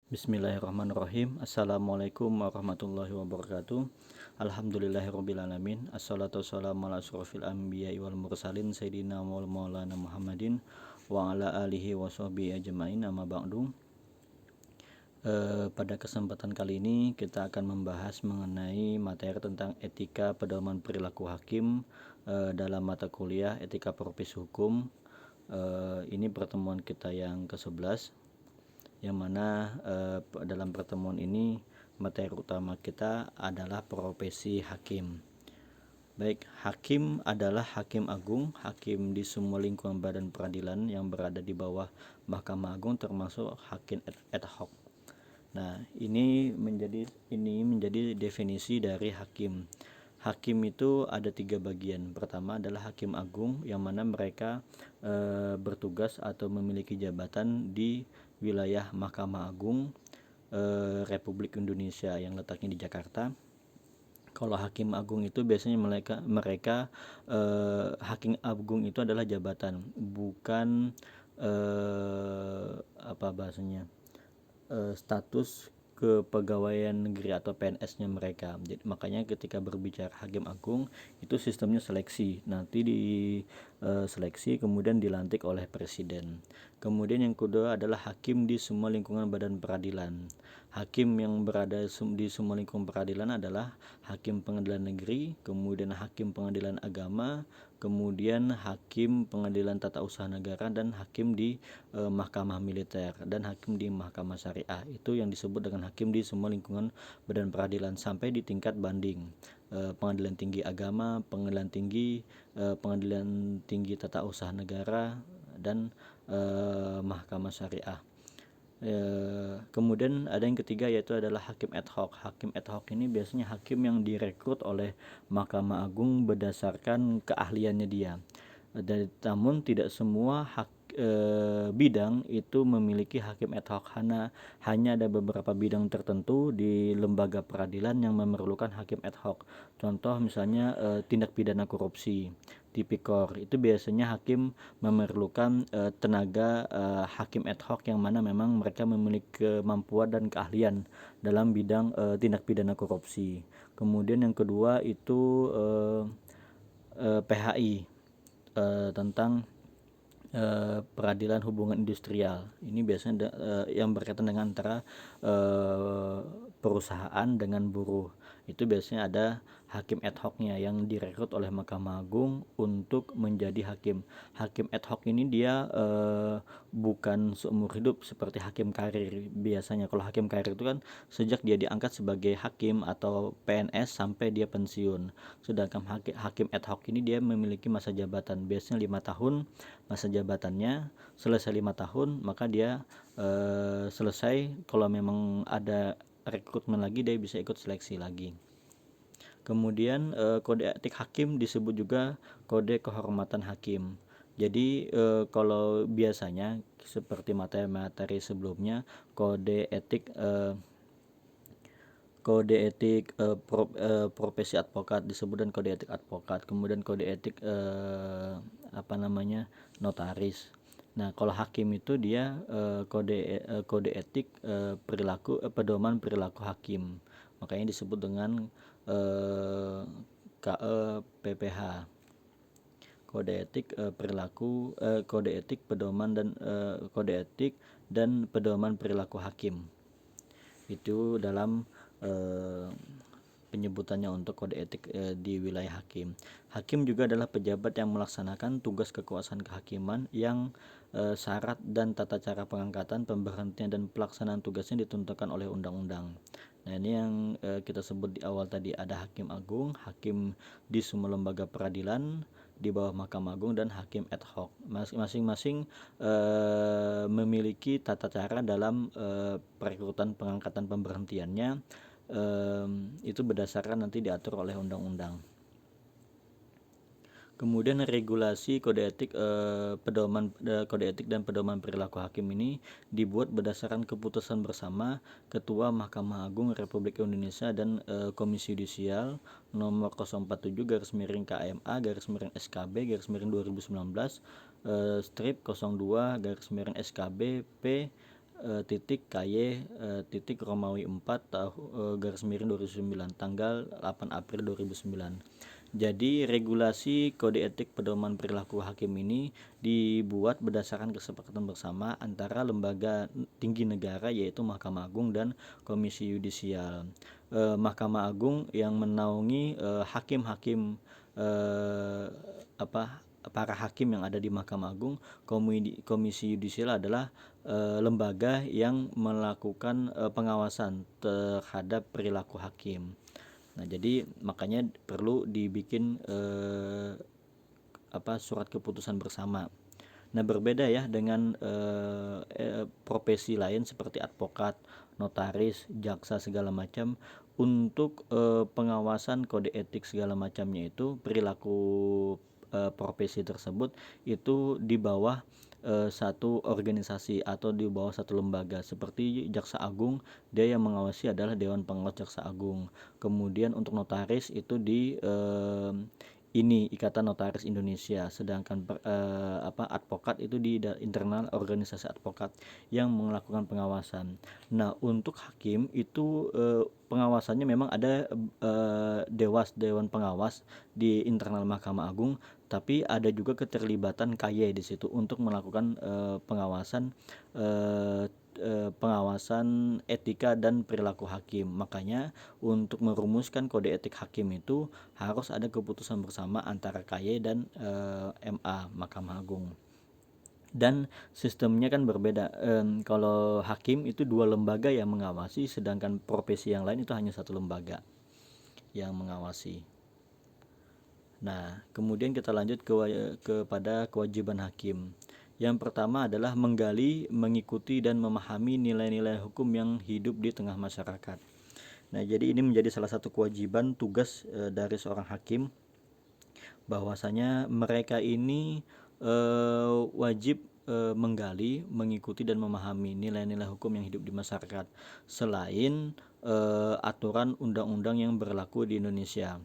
Bismillahirrahmanirrahim. Assalamualaikum warahmatullahi wabarakatuh. Alhamdulillahirrabbilalamin. Assalatu wassalamu ala asrofil anbiya'i wal mursalin Sayyidina wal maulana Muhammadin wa ala alihi wa sahbihi ajma'in, amma ba'du. Pada kesempatan kali ini kita akan membahas mengenai materi tentang etika pedoman perilaku hakim dalam mata kuliah etika profesi hukum. Ini pertemuan kita yang ke-11, yang mana dalam pertemuan ini materi utama kita adalah profesi hakim. Baik, hakim adalah hakim agung, hakim di semua lingkungan badan peradilan yang berada di bawah Mahkamah Agung, termasuk hakim ad hoc. Nah, ini menjadi definisi dari hakim. Hakim itu ada 3 bagian. Pertama adalah hakim agung, yang mana mereka bertugas atau memiliki jabatan di wilayah Mahkamah Agung Republik Indonesia yang letaknya di Jakarta. Kalau hakim agung itu biasanya mereka hakim agung itu adalah jabatan, bukan status kepegawaian negeri atau PNS-nya mereka. Jadi makanya ketika berbicara hakim agung itu sistemnya seleksi. Nanti di seleksi kemudian dilantik oleh presiden. Kemudian yang kedua adalah hakim di semua lingkungan badan peradilan. Hakim yang berada di semua lingkungan peradilan adalah hakim pengadilan negeri, kemudian hakim pengadilan agama, kemudian hakim pengadilan tata usaha negara, dan hakim di mahkamah militer, dan hakim di mahkamah syariah. Itu yang disebut dengan hakim di semua lingkungan badan peradilan sampai di tingkat banding, pengadilan tinggi agama, pengadilan tinggi tata usaha negara, dan mahkamah syariah. Kemudian ada yang ketiga, yaitu adalah hakim ad hoc. Hakim ad hoc ini biasanya hakim yang direkrut oleh Mahkamah Agung berdasarkan keahliannya dia. Namun tidak semua bidang itu memiliki hakim ad hoc. Hanya ada beberapa bidang tertentu di lembaga peradilan yang memerlukan hakim ad hoc. Contoh misalnya tindak pidana korupsi, tipikor, itu biasanya hakim memerlukan tenaga hakim ad hoc yang mana memang mereka memiliki kemampuan dan keahlian dalam bidang tindak pidana korupsi. Kemudian yang kedua itu PHI, tentang peradilan hubungan industrial. Ini biasanya yang berkaitan dengan antara perusahaan dengan buruh. Itu biasanya ada hakim ad hoc-nya yang direkrut oleh Mahkamah Agung untuk menjadi hakim. Hakim ad hoc ini dia bukan seumur hidup seperti hakim karir biasanya. Kalau hakim karir itu kan sejak dia diangkat sebagai hakim atau PNS sampai dia pensiun. Sedangkan hakim ad hoc ini dia memiliki masa jabatan, biasanya 5 tahun masa jabatannya. Selesai 5 tahun maka dia selesai. Kalau memang ada rekrutmen lagi, dia bisa ikut seleksi lagi. Kemudian kode etik hakim disebut juga kode kehormatan hakim. Jadi kalau biasanya seperti materi sebelumnya, kode etik profesi advokat disebut dan kode etik advokat. Kemudian kode etik notaris. Nah, kalau hakim itu dia kode etik pedoman perilaku hakim. Makanya disebut dengan KEPPH. Kode etik kode etik dan pedoman perilaku hakim. Itu dalam penyebutannya untuk kode etik di wilayah hakim. Hakim juga adalah pejabat yang melaksanakan tugas kekuasaan kehakiman yang syarat dan tata cara pengangkatan, pemberhentian, dan pelaksanaan tugasnya ditentukan oleh undang-undang. Nah, ini yang kita sebut di awal tadi, ada hakim agung, hakim di semua lembaga peradilan di bawah Mahkamah Agung, dan hakim ad hoc. Masing-masing memiliki tata cara dalam perekrutan, pengangkatan, pemberhentiannya. Itu berdasarkan nanti diatur oleh undang-undang. Kemudian regulasi kode etik kode etik dan pedoman perilaku hakim ini dibuat berdasarkan keputusan bersama Ketua Mahkamah Agung Republik Indonesia dan Komisi Yudisial nomor 047/KMA/SKB/2019 -02/SKB P titik KY titik Romawi 4 garis miring 2009 tanggal 8 April 2009. Jadi regulasi kode etik pedoman perilaku hakim ini dibuat berdasarkan kesepakatan bersama antara lembaga tinggi negara yaitu Mahkamah Agung dan Komisi Yudisial. Mahkamah Agung yang menaungi hakim-hakim para hakim yang ada di Mahkamah Agung. Komisi Yudisial adalah lembaga yang melakukan pengawasan terhadap perilaku hakim. Nah, jadi makanya perlu dibikin surat keputusan bersama. Nah, berbeda ya dengan profesi lain seperti advokat, notaris, jaksa segala macam. Untuk pengawasan kode etik segala macamnya itu perilaku profesi tersebut itu di bawah satu organisasi atau di bawah satu lembaga. Seperti Jaksa Agung, dia yang mengawasi adalah Dewan Pengawas Jaksa Agung. Kemudian untuk notaris itu di Ikatan Notaris Indonesia, sedangkan advokat itu di internal organisasi advokat yang melakukan pengawasan. Nah, untuk hakim itu pengawasannya memang ada Dewan Pengawas di internal Mahkamah Agung, tapi ada juga keterlibatan KY di situ untuk melakukan pengawasan etika dan perilaku hakim. Makanya untuk merumuskan kode etik hakim itu harus ada keputusan bersama antara KY dan MA Mahkamah Agung. Dan sistemnya kan berbeda. Kalau hakim itu 2 lembaga yang mengawasi, sedangkan profesi yang lain itu hanya 1 lembaga yang mengawasi. Nah, kemudian kita lanjut kepada kewajiban hakim. Yang pertama adalah menggali, mengikuti, dan memahami nilai-nilai hukum yang hidup di tengah masyarakat. Nah, jadi ini menjadi salah satu kewajiban tugas dari seorang hakim, bahwasanya mereka ini wajib menggali, mengikuti, dan memahami nilai-nilai hukum yang hidup di masyarakat selain aturan undang-undang yang berlaku di Indonesia.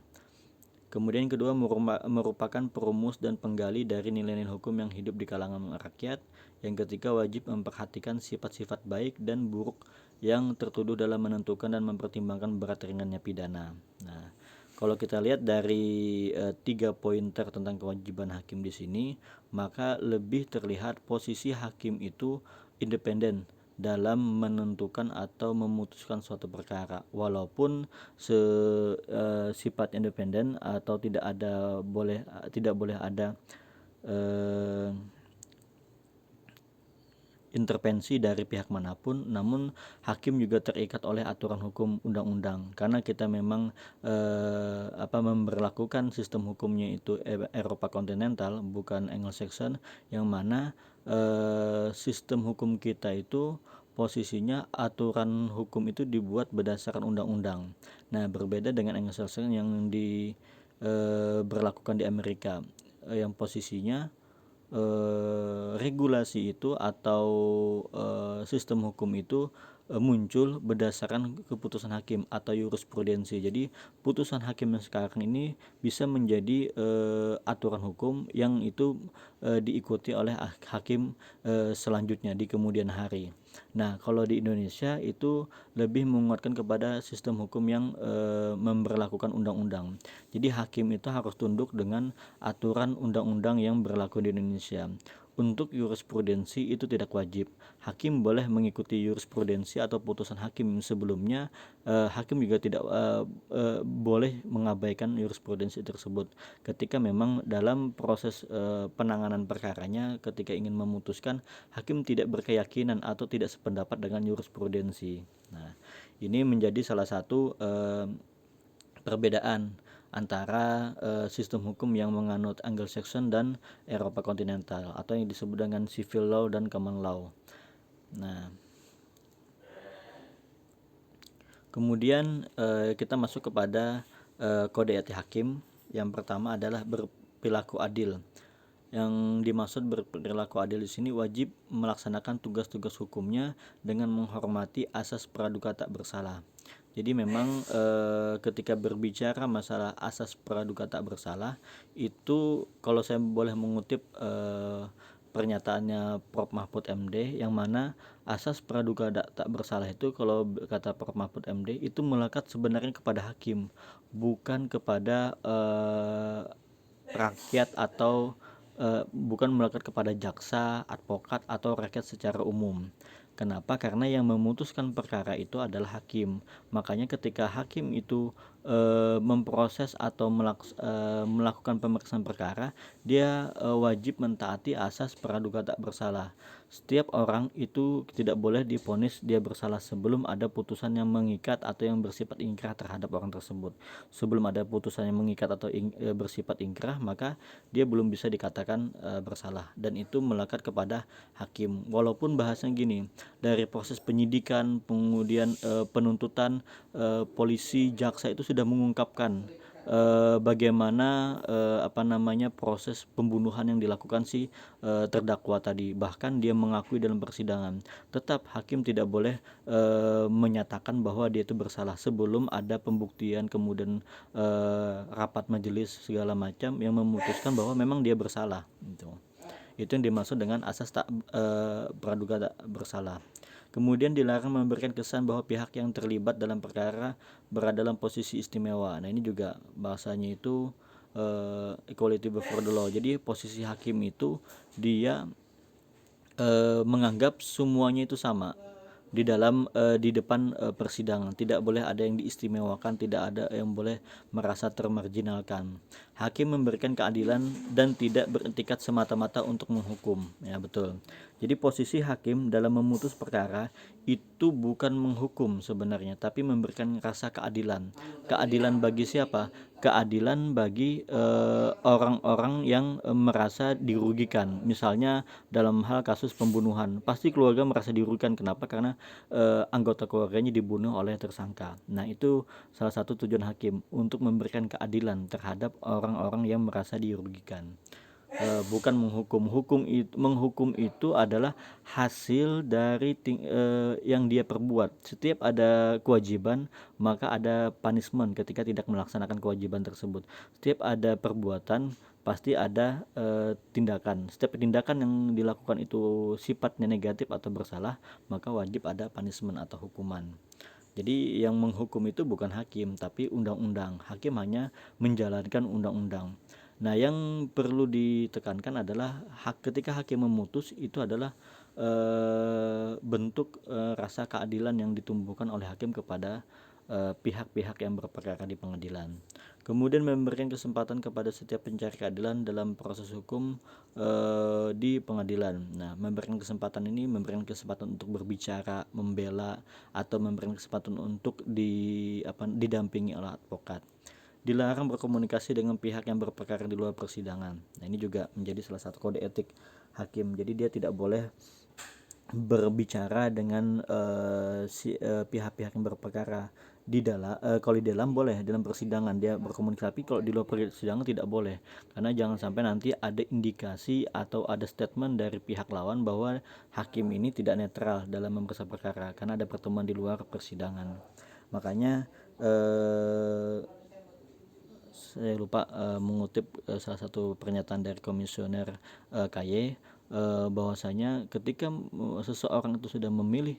Kemudian kedua, merupakan perumus dan penggali dari nilai-nilai hukum yang hidup di kalangan rakyat. Yang ketiga, wajib memperhatikan sifat-sifat baik dan buruk yang tertuduh dalam menentukan dan mempertimbangkan berat ringannya pidana. Nah, kalau kita lihat dari 3 pointer tentang kewajiban hakim di sini, maka lebih terlihat posisi hakim itu independen dalam menentukan atau memutuskan suatu perkara, walaupun sifat independen atau tidak boleh ada intervensi dari pihak manapun, namun hakim juga terikat oleh aturan hukum undang-undang karena kita memang memberlakukan sistem hukumnya itu Eropa kontinental, bukan Anglo-Saxon, yang mana sistem hukum kita itu posisinya aturan hukum itu dibuat berdasarkan undang-undang. Nah, berbeda dengan Anglo-Saxon yang berlakukan di Amerika, yang posisinya regulasi itu atau sistem hukum itu muncul berdasarkan keputusan hakim atau jurisprudensi. Jadi putusan hakim yang sekarang ini bisa menjadi aturan hukum yang itu diikuti oleh hakim selanjutnya di kemudian hari. Nah, kalau di Indonesia itu lebih menguatkan kepada sistem hukum yang memberlakukan undang-undang. Jadi hakim itu harus tunduk dengan aturan undang-undang yang berlaku di Indonesia. Untuk jurisprudensi itu tidak wajib. Hakim boleh mengikuti jurisprudensi atau putusan hakim sebelumnya. Hakim juga tidak boleh mengabaikan jurisprudensi tersebut ketika memang dalam proses penanganan perkaranya, ketika ingin memutuskan, hakim tidak berkeyakinan atau tidak sependapat dengan jurisprudensi. Nah, ini menjadi salah satu perbedaan antara sistem hukum yang menganut Anglo-Saxon dan Eropa kontinental atau yang disebut dengan civil law dan common law. Nah, kemudian kita masuk kepada kode etik hakim. Yang pertama adalah berperilaku adil. Yang dimaksud berperilaku adil di sini wajib melaksanakan tugas-tugas hukumnya dengan menghormati asas praduga tak bersalah. Jadi memang ketika berbicara masalah asas praduga tak bersalah itu, kalau saya boleh mengutip pernyataannya Prof. Mahfud MD, yang mana asas praduga tak bersalah itu kalau kata Prof. Mahfud MD itu melekat sebenarnya kepada hakim, bukan kepada rakyat atau bukan melekat kepada jaksa, advokat atau rakyat secara umum. Kenapa? Karena yang memutuskan perkara itu adalah hakim. Makanya ketika hakim itu memproses atau melakukan pemeriksaan perkara, dia wajib mentaati asas praduga tak bersalah. Setiap orang itu tidak boleh divonis dia bersalah sebelum ada putusan yang mengikat atau yang bersifat ingkrah terhadap orang tersebut. Sebelum ada putusan yang mengikat atau bersifat ingkrah, maka dia belum bisa dikatakan bersalah, dan itu melekat kepada hakim. Walaupun bahasanya gini, dari proses penyidikan, kemudian penuntutan, polisi, jaksa itu sudah mengungkapkan bagaimana proses pembunuhan yang dilakukan si terdakwa tadi. Bahkan dia mengakui dalam persidangan. Tetap hakim tidak boleh menyatakan bahwa dia itu bersalah sebelum ada pembuktian, kemudian rapat majelis segala macam yang memutuskan bahwa memang dia bersalah. Itu yang dimaksud dengan asas praduga tak bersalah. Kemudian dilarang memberikan kesan bahwa pihak yang terlibat dalam perkara berada dalam posisi istimewa. Nah, ini juga bahasanya itu equality before the law. Jadi posisi hakim itu dia menganggap semuanya itu sama di depan persidangan. Tidak boleh ada yang diistimewakan, tidak ada yang boleh merasa termarginalkan. Hakim memberikan keadilan dan tidak beretikat semata-mata untuk menghukum. Ya, betul. Jadi posisi hakim dalam memutus perkara itu bukan menghukum sebenarnya, tapi memberikan rasa keadilan. Keadilan bagi siapa? Keadilan bagi orang-orang yang merasa dirugikan. Misalnya dalam hal kasus pembunuhan, pasti keluarga merasa dirugikan. Kenapa? Karena anggota keluarganya dibunuh oleh tersangka. Nah, itu salah satu tujuan hakim, untuk memberikan keadilan terhadap orang-orang yang merasa dirugikan. Bukan menghukum. Menghukum itu adalah hasil dari yang dia perbuat. Setiap ada kewajiban, maka ada punishment ketika tidak melaksanakan kewajiban tersebut. Setiap ada perbuatan, pasti ada tindakan. Setiap tindakan yang dilakukan itu sifatnya negatif atau bersalah, maka wajib ada punishment atau hukuman. Jadi yang menghukum itu bukan hakim, tapi undang-undang. Hakim hanya menjalankan undang-undang. Nah, yang perlu ditekankan adalah ketika hakim memutus itu adalah bentuk rasa keadilan yang ditumbuhkan oleh hakim kepada pihak-pihak yang berperkara di pengadilan. Kemudian memberikan kesempatan kepada setiap pencari keadilan dalam proses hukum di pengadilan. Nah, memberikan kesempatan ini memberikan kesempatan untuk berbicara, membela, atau memberikan kesempatan untuk didampingi oleh advokat. Dilarang berkomunikasi dengan pihak yang berperkara di luar persidangan. Nah, ini juga menjadi salah satu kode etik hakim. Jadi dia tidak boleh berbicara dengan pihak-pihak yang berperkara di dalam. Kalau di dalam boleh, dalam persidangan dia berkomunikasi, tapi kalau di luar persidangan tidak boleh, karena jangan sampai nanti ada indikasi atau ada statement dari pihak lawan bahwa hakim ini tidak netral dalam memeriksa perkara karena ada pertemuan di luar persidangan. Makanya saya lupa mengutip salah satu pernyataan dari komisioner KY, bahwasanya ketika seseorang itu sudah memilih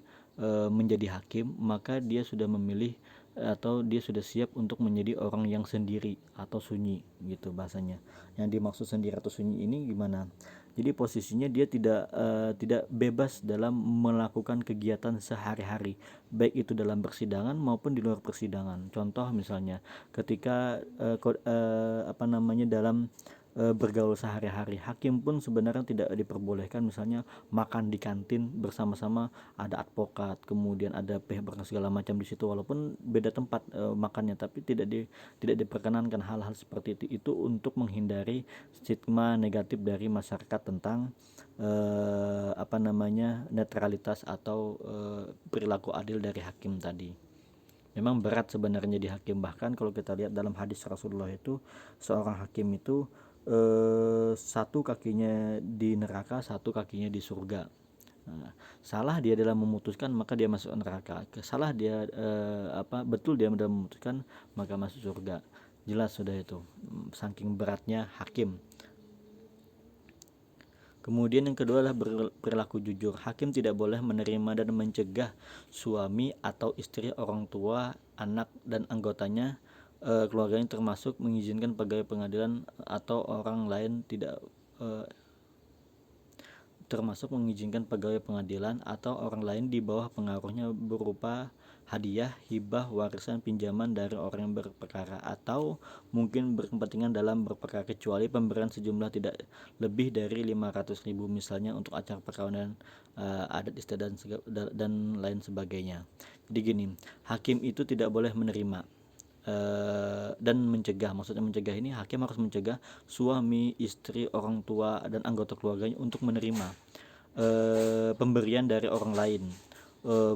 menjadi hakim, maka dia sudah memilih atau dia sudah siap untuk menjadi orang yang sendiri atau sunyi, gitu bahasanya. Yang dimaksud sendiri atau sunyi ini gimana? Jadi posisinya dia tidak bebas dalam melakukan kegiatan sehari-hari, baik itu dalam persidangan maupun di luar persidangan. Contoh misalnya ketika dalam bergaul sehari-hari, hakim pun sebenarnya tidak diperbolehkan misalnya makan di kantin bersama-sama ada advokat, kemudian ada pihak segala macam di situ, walaupun beda tempat makannya, tapi tidak diperkenankan hal-hal seperti itu untuk menghindari stigma negatif dari masyarakat tentang netralitas atau perilaku adil dari hakim tadi. Memang berat sebenarnya di hakim, bahkan kalau kita lihat dalam hadis Rasulullah itu, seorang hakim itu satu kakinya di neraka, satu kakinya di surga. Nah, salah dia dalam memutuskan maka dia masuk neraka, salah dia betul dia dalam memutuskan maka masuk surga. Jelas sudah itu, saking beratnya hakim. Kemudian yang kedua adalah perilaku jujur. Hakim tidak boleh menerima dan mencegah suami atau istri, orang tua, anak dan anggotanya keluarganya, termasuk mengizinkan pegawai pengadilan atau orang lain tidak termasuk mengizinkan pegawai pengadilan atau orang lain di bawah pengaruhnya berupa hadiah, hibah, warisan, pinjaman dari orang yang berperkara atau mungkin berkepentingan dalam berperkara, kecuali pemberian sejumlah tidak lebih dari 500.000 misalnya untuk acara perkawinan, adat istiadat dan lain sebagainya. Jadi gini, hakim itu tidak boleh menerima dan mencegah. Maksudnya mencegah ini, hakim harus mencegah suami, istri, orang tua dan anggota keluarganya untuk menerima pemberian dari orang lain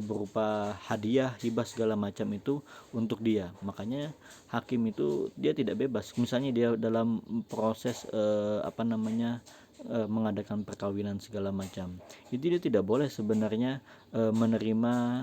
berupa hadiah, hibah segala macam itu untuk dia. Makanya hakim itu dia tidak bebas. Misalnya dia dalam proses mengadakan perkawinan segala macam, itu dia tidak boleh sebenarnya menerima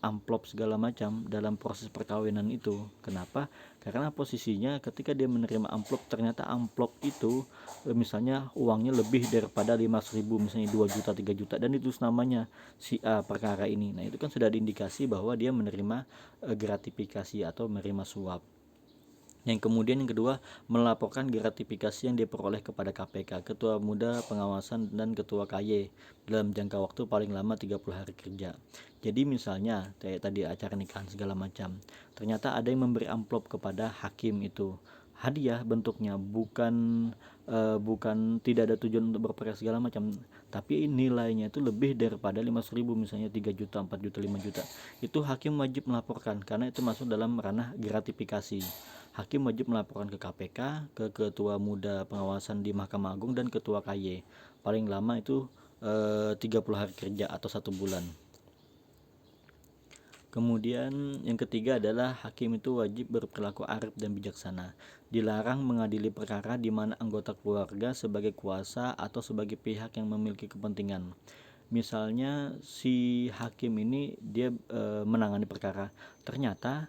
amplop segala macam dalam proses perkawinan itu. Kenapa? Karena posisinya ketika dia menerima amplop, ternyata amplop itu misalnya uangnya lebih daripada 500.000, misalnya 2 juta, 3 juta, dan itu namanya si A perkara ini. Nah itu kan sudah diindikasi bahwa dia menerima gratifikasi atau menerima suap. Yang kemudian yang kedua, melaporkan gratifikasi yang diperoleh kepada KPK, Ketua Muda Pengawasan dan Ketua KY dalam jangka waktu paling lama 30 hari kerja. Jadi misalnya kayak tadi acara nikahan segala macam, ternyata ada yang memberi amplop kepada hakim itu, hadiah bentuknya, bukan tidak ada tujuan untuk berperkara segala macam, tapi nilainya itu lebih daripada 500.000, misalnya 3 juta, 4 juta, 5 juta. Itu hakim wajib melaporkan karena itu masuk dalam ranah gratifikasi. Hakim wajib melaporkan ke KPK, ke Ketua Muda Pengawasan di Mahkamah Agung dan Ketua KY. Paling lama itu 30 hari kerja atau 1 bulan. Kemudian yang ketiga adalah hakim itu wajib berperilaku arif dan bijaksana. Dilarang mengadili perkara di mana anggota keluarga sebagai kuasa atau sebagai pihak yang memiliki kepentingan. Misalnya si hakim ini dia menangani perkara, ternyata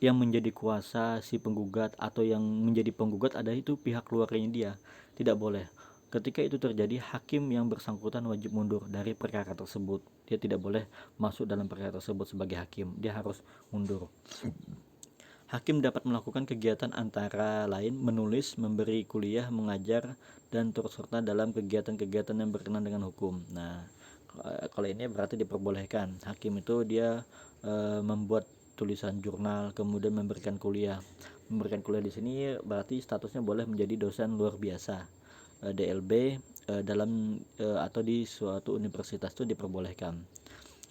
yang menjadi kuasa si penggugat atau yang menjadi penggugat ada itu pihak keluarganya dia. Tidak boleh. Ketika itu terjadi, hakim yang bersangkutan wajib mundur dari perkara tersebut. Dia tidak boleh masuk dalam perkara tersebut sebagai hakim. Dia harus mundur. Hakim dapat melakukan kegiatan antara lain menulis, memberi kuliah, mengajar, dan turut serta dalam kegiatan-kegiatan yang berkenaan dengan hukum. Nah, kalau ini berarti diperbolehkan. Hakim itu dia membuat tulisan jurnal, kemudian memberikan kuliah. Memberikan kuliah di sini berarti statusnya boleh menjadi dosen luar biasa, DLB, dalam atau di suatu universitas itu diperbolehkan.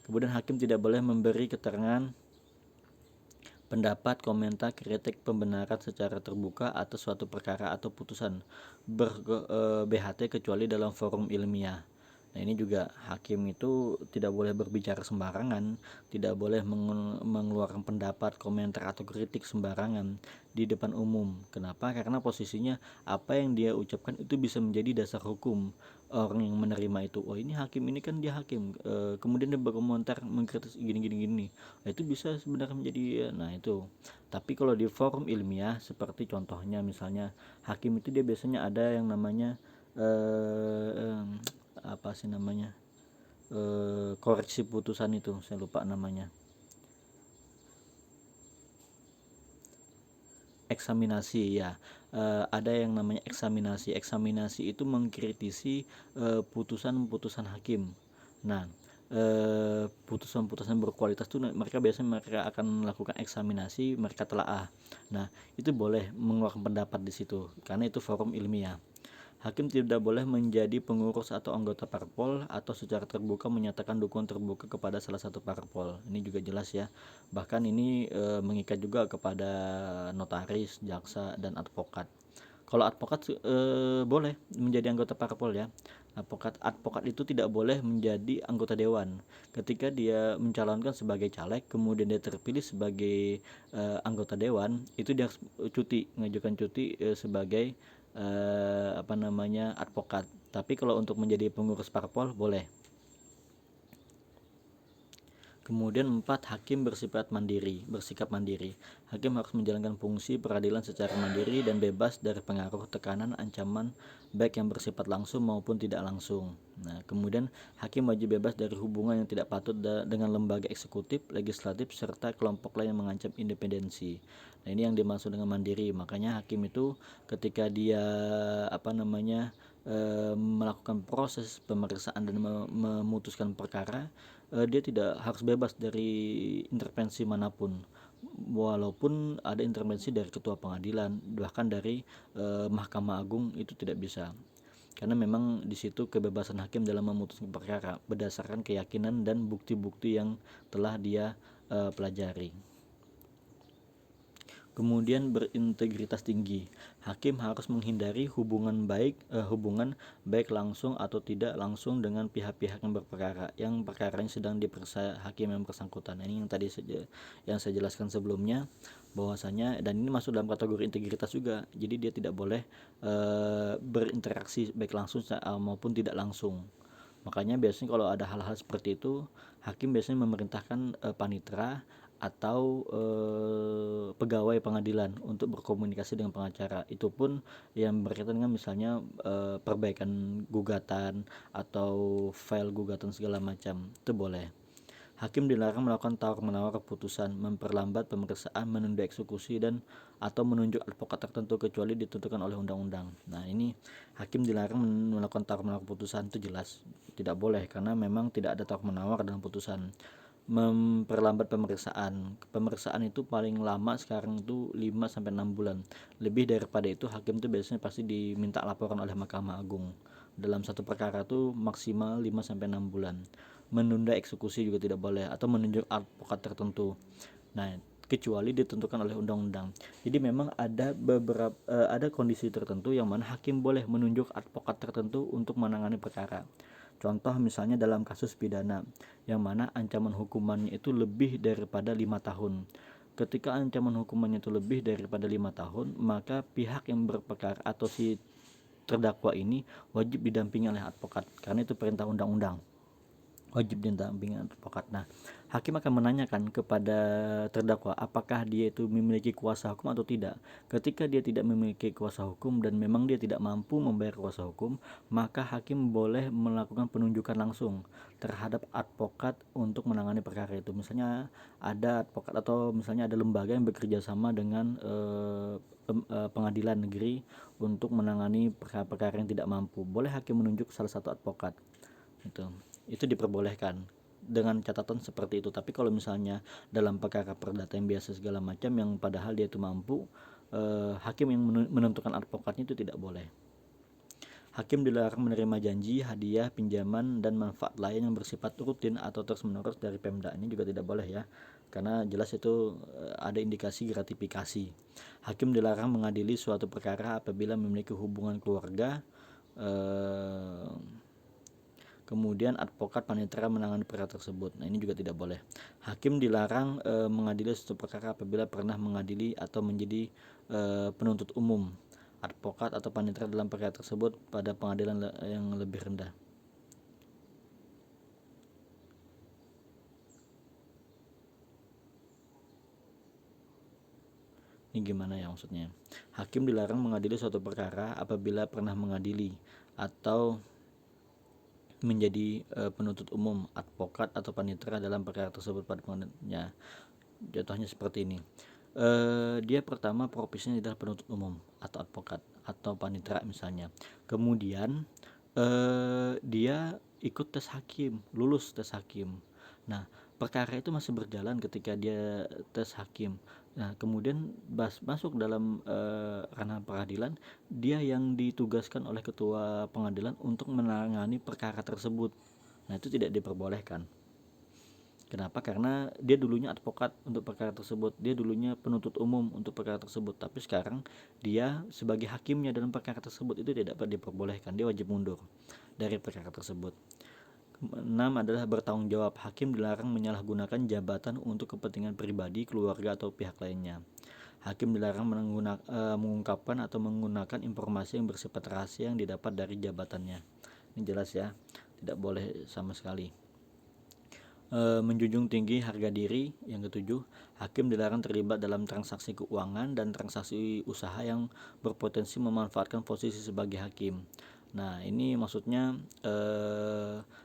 Kemudian hakim tidak boleh memberi keterangan, pendapat, komentar, kritik, pembenaran secara terbuka atas suatu perkara atau putusan BHT kecuali dalam forum ilmiah. Nah ini juga hakim itu tidak boleh berbicara sembarangan, tidak boleh mengeluarkan pendapat, komentar atau kritik sembarangan di depan umum. Kenapa? Karena posisinya apa yang dia ucapkan itu bisa menjadi dasar hukum orang yang menerima itu. Oh ini hakim ini kan dia hakim, kemudian dia berkomentar mengkritik gini. Nah itu bisa sebenarnya menjadi, nah itu. Tapi kalau di forum ilmiah seperti contohnya misalnya hakim itu dia biasanya ada yang namanya koreksi putusan, itu saya lupa namanya, eksaminasi ya. Ada yang namanya eksaminasi itu mengkritisi putusan-putusan hakim. Nah putusan-putusan berkualitas itu mereka akan melakukan eksaminasi, mereka telaah. Nah itu boleh mengeluarkan pendapat di situ karena itu forum ilmiah. Hakim tidak boleh menjadi pengurus atau anggota parpol atau secara terbuka menyatakan dukungan terbuka kepada salah satu parpol. Ini juga jelas ya. Bahkan ini mengikat juga kepada notaris, jaksa, dan advokat. Kalau advokat boleh menjadi anggota parpol ya. Advokat itu tidak boleh menjadi anggota dewan. Ketika dia mencalonkan sebagai caleg, kemudian dia terpilih sebagai anggota dewan, itu dia harus mengajukan cuti sebagai advokat. Tapi kalau untuk menjadi pengurus parpol boleh. Kemudian 4, hakim bersikap mandiri. Hakim harus menjalankan fungsi peradilan secara mandiri dan bebas dari pengaruh, tekanan, ancaman baik yang bersifat langsung maupun tidak langsung. Nah, kemudian hakim wajib bebas dari hubungan yang tidak patut dengan lembaga eksekutif, legislatif serta kelompok lain yang mengancam independensi. Nah, ini yang dimaksud dengan mandiri. Makanya hakim itu ketika dia melakukan proses pemeriksaan dan memutuskan perkara, dia tidak harus bebas dari intervensi manapun, walaupun ada intervensi dari ketua pengadilan, bahkan dari Mahkamah Agung, itu tidak bisa, karena memang di situ kebebasan hakim dalam memutuskan perkara berdasarkan keyakinan dan bukti-bukti yang telah dia pelajari. Kemudian berintegritas tinggi. Hakim harus menghindari hubungan baik langsung atau tidak langsung dengan pihak-pihak yang berperkara, yang perkaranya sedang diperiksa hakim yang bersangkutan. Ini yang tadi yang saya jelaskan sebelumnya, bahwasanya, dan ini masuk dalam kategori integritas juga. Jadi dia tidak boleh berinteraksi baik langsung maupun tidak langsung. Makanya biasanya kalau ada hal-hal seperti itu, hakim biasanya memerintahkan panitera atau pegawai pengadilan untuk berkomunikasi dengan pengacara. Itu pun yang berkaitan dengan misalnya perbaikan gugatan atau file gugatan segala macam, itu boleh. Hakim dilarang melakukan tawar-menawar keputusan, memperlambat pemeriksaan, menunda eksekusi, dan atau menunjuk advokat tertentu kecuali ditentukan oleh undang-undang. Nah, ini hakim dilarang melakukan tawar-menawar keputusan, itu jelas tidak boleh, karena memang tidak ada tawar-menawar dalam putusan. Memperlambat pemeriksaan itu paling lama sekarang itu 5-6 bulan. Lebih daripada itu hakim itu biasanya pasti diminta laporan oleh Mahkamah Agung. Dalam satu perkara itu maksimal 5-6 bulan. Menunda eksekusi juga tidak boleh, atau menunjuk advokat tertentu. Nah, kecuali ditentukan oleh undang-undang. Jadi memang ada ada kondisi tertentu yang mana hakim boleh menunjuk advokat tertentu untuk menangani perkara. Contoh misalnya dalam kasus pidana, yang mana ancaman hukumannya itu lebih daripada 5 tahun. Ketika ancaman hukumannya itu lebih daripada 5 tahun, maka pihak yang berperkara atau si terdakwa ini wajib didampingi oleh advokat, karena itu perintah undang-undang, wajib didampingi advokat. Nah, hakim akan menanyakan kepada terdakwa apakah dia itu memiliki kuasa hukum atau tidak. Ketika dia tidak memiliki kuasa hukum dan memang dia tidak mampu membayar kuasa hukum, maka hakim boleh melakukan penunjukan langsung terhadap advokat untuk menangani perkara itu. Misalnya ada advokat atau misalnya ada lembaga yang bekerja sama dengan pengadilan negeri untuk menangani perkara-perkara yang tidak mampu, boleh hakim menunjuk salah satu advokat. Itu diperbolehkan dengan catatan seperti itu. Tapi kalau misalnya dalam perkara perdata yang biasa segala macam, yang padahal dia itu mampu, hakim yang menentukan advokatnya itu tidak boleh. Hakim dilarang menerima janji, hadiah, pinjaman, dan manfaat lain yang bersifat rutin atau terus-menerus dari Pemda. Ini juga tidak boleh ya, karena jelas itu ada indikasi gratifikasi. Hakim dilarang mengadili suatu perkara apabila memiliki hubungan keluarga. Kemudian advokat panitera menangani perkara tersebut. Nah, ini juga tidak boleh. Hakim dilarang mengadili suatu perkara apabila pernah mengadili atau menjadi penuntut umum, advokat atau panitera dalam perkara tersebut pada pengadilan yang lebih rendah. Ini gimana ya maksudnya? Hakim dilarang mengadili suatu perkara apabila pernah mengadili atau menjadi penuntut umum, advokat atau panitera dalam perkara tersebut pada pengadilannya. Contohnya seperti ini. Dia pertama profesinya adalah penuntut umum atau advokat atau panitera misalnya. Kemudian dia ikut tes hakim, lulus tes hakim. Nah, perkara itu masih berjalan ketika dia tes hakim. Nah, kemudian masuk dalam ranah peradilan, dia yang ditugaskan oleh ketua pengadilan untuk menangani perkara tersebut. Nah, itu tidak diperbolehkan. Kenapa? Karena dia dulunya advokat untuk perkara tersebut, dia dulunya penuntut umum untuk perkara tersebut, tapi sekarang dia sebagai hakimnya dalam perkara tersebut, itu tidak dapat diperbolehkan, dia wajib mundur dari perkara tersebut. 6 adalah bertanggung jawab. Hakim dilarang menyalahgunakan jabatan untuk kepentingan pribadi, keluarga, atau pihak lainnya. Hakim dilarang mengungkapkan atau menggunakan informasi yang bersifat rahasia yang didapat dari jabatannya. Ini jelas ya, tidak boleh sama sekali. Menjunjung tinggi harga diri. Yang ketujuh, hakim dilarang terlibat dalam transaksi keuangan dan transaksi usaha yang berpotensi memanfaatkan posisi sebagai hakim. Nah, ini maksudnya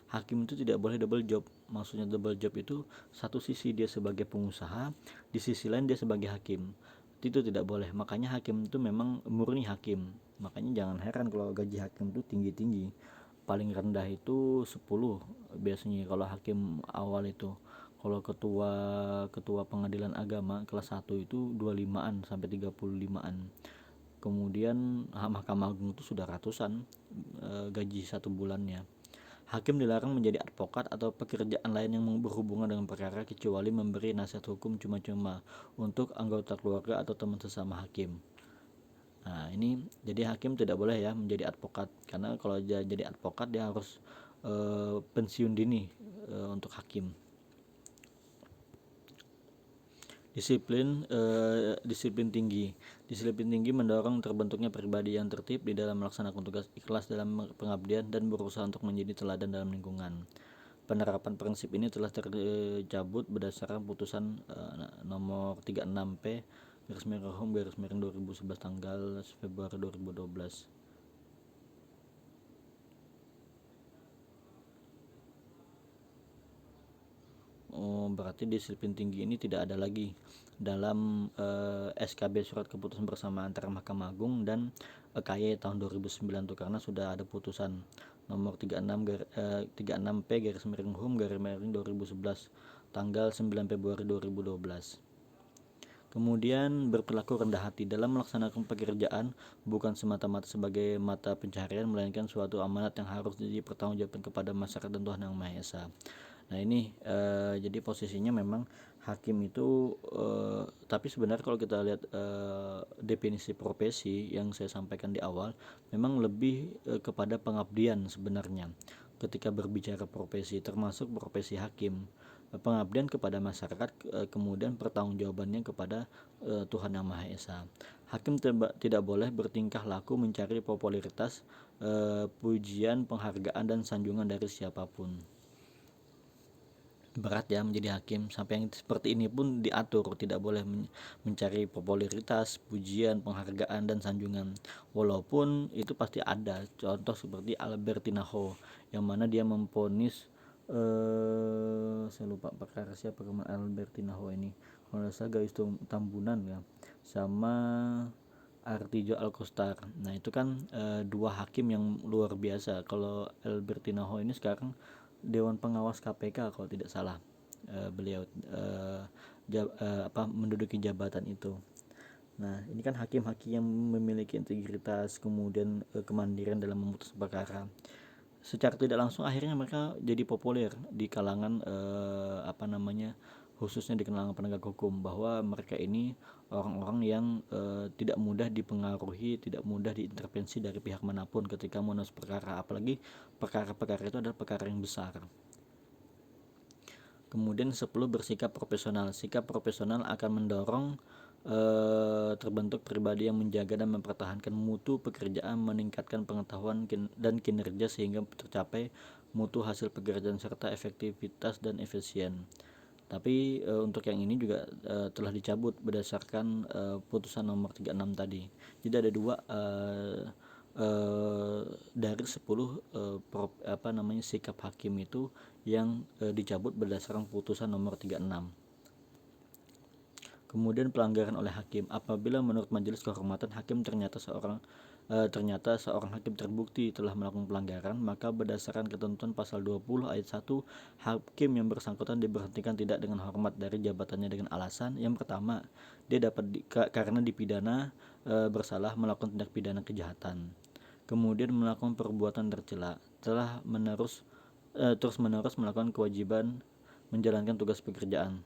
hakim itu tidak boleh double job. Maksudnya double job itu satu sisi dia sebagai pengusaha, di sisi lain dia sebagai hakim. Itu tidak boleh. Makanya hakim itu memang murni hakim. Makanya jangan heran kalau gaji hakim itu tinggi-tinggi. Paling rendah itu 10 biasanya kalau hakim awal itu. Kalau ketua pengadilan agama kelas 1 itu 25-an sampai 35-an. Kemudian Mahkamah Agung itu sudah ratusan gaji satu bulannya. Hakim dilarang menjadi advokat atau pekerjaan lain yang berhubungan dengan perkara kecuali memberi nasihat hukum cuma-cuma untuk anggota keluarga atau teman sesama hakim. Nah, ini jadi hakim tidak boleh ya menjadi advokat, karena kalau dia jadi advokat dia harus pensiun dini untuk hakim. Disiplin tinggi. Disiplin tinggi mendorong terbentuknya pribadi yang tertib di dalam melaksanakan tugas, ikhlas dalam pengabdian, dan berusaha untuk menjadi teladan dalam lingkungan. Penerapan prinsip ini telah tercabut berdasarkan putusan nomor 36P /Rohum 2011 tanggal Februari 2012. Berarti disiplin tinggi ini tidak ada lagi dalam SKB surat keputusan bersama antara Mahkamah Agung dan KY tahun 2009 tuh, karena sudah ada putusan nomor 36P/Hum 2011 tanggal 9 Februari 2012. Kemudian berperilaku rendah hati dalam melaksanakan pekerjaan bukan semata-mata sebagai mata pencaharian, melainkan suatu amanat yang harus dipertanggungjawabkan kepada masyarakat dan Tuhan Yang Maha Esa. Nah, ini jadi posisinya memang hakim itu tapi sebenarnya kalau kita lihat definisi profesi yang saya sampaikan di awal, memang lebih kepada pengabdian sebenarnya ketika berbicara profesi, termasuk profesi hakim. Pengabdian kepada masyarakat, kemudian pertanggungjawabannya kepada Tuhan Yang Maha Esa. Hakim tidak boleh bertingkah laku mencari popularitas, pujian, penghargaan, dan sanjungan dari siapapun. Berat ya menjadi hakim, sampai yang seperti ini pun diatur, tidak boleh mencari popularitas, pujian, penghargaan, dan sanjungan. Walaupun itu pasti ada contoh seperti Albertina Ho, yang mana dia memvonis saya lupa perkara siapa kemarin Albertina Ho ini, kalau saya Gayus Tambunan ya, sama Artijo Alkostar. Nah, itu kan dua hakim yang luar biasa. Kalau Albertina Ho ini sekarang Dewan Pengawas KPK kalau tidak salah, beliau menduduki jabatan itu. Nah, ini kan hakim-hakim yang memiliki integritas, kemudian kemandirian dalam memutus perkara. Secara tidak langsung akhirnya mereka jadi populer di kalangan khususnya di kalangan penegak hukum, bahwa mereka ini orang-orang yang tidak mudah dipengaruhi, tidak mudah diintervensi dari pihak manapun ketika menulis perkara, apalagi perkara-perkara itu adalah perkara yang besar. Kemudian 10, bersikap profesional. Sikap profesional akan mendorong terbentuk pribadi yang menjaga dan mempertahankan mutu pekerjaan, meningkatkan pengetahuan dan kinerja sehingga tercapai mutu hasil pekerjaan serta efektivitas dan efisien. Tapi untuk yang ini juga telah dicabut berdasarkan putusan nomor 36 tadi. Jadi ada dua dari 10 sikap hakim itu yang dicabut berdasarkan putusan nomor 36. Kemudian pelanggaran oleh hakim. Apabila menurut majelis kehormatan hakim ternyata seorang hakim terbukti telah melakukan pelanggaran, maka berdasarkan ketentuan pasal 20 ayat 1, hakim yang bersangkutan diberhentikan tidak dengan hormat dari jabatannya dengan alasan yang pertama, dia dapat karena dipidana bersalah melakukan tindak pidana kejahatan. Kemudian melakukan perbuatan tercela, telah terus-menerus melakukan kewajiban menjalankan tugas pekerjaan,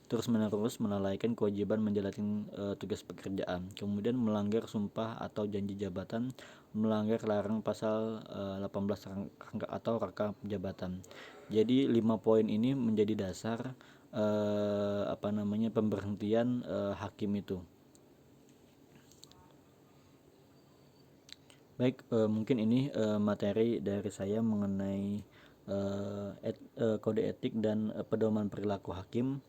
terus-menerus melalaikan kewajiban menjalankan tugas pekerjaan, kemudian melanggar sumpah atau janji jabatan, melanggar larang pasal 18 atau rangkap jabatan. Jadi 5 poin ini menjadi dasar pemberhentian hakim itu. Baik, mungkin ini materi dari saya mengenai kode etik dan pedoman perilaku hakim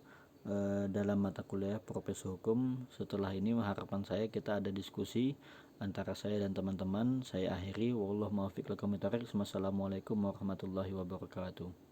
dalam mata kuliah Profesi Hukum. Setelah ini harapan saya kita ada diskusi antara saya dan teman-teman. Saya akhiri, wallahu muwaffiq. Wassalamualaikum warahmatullahi wabarakatuh.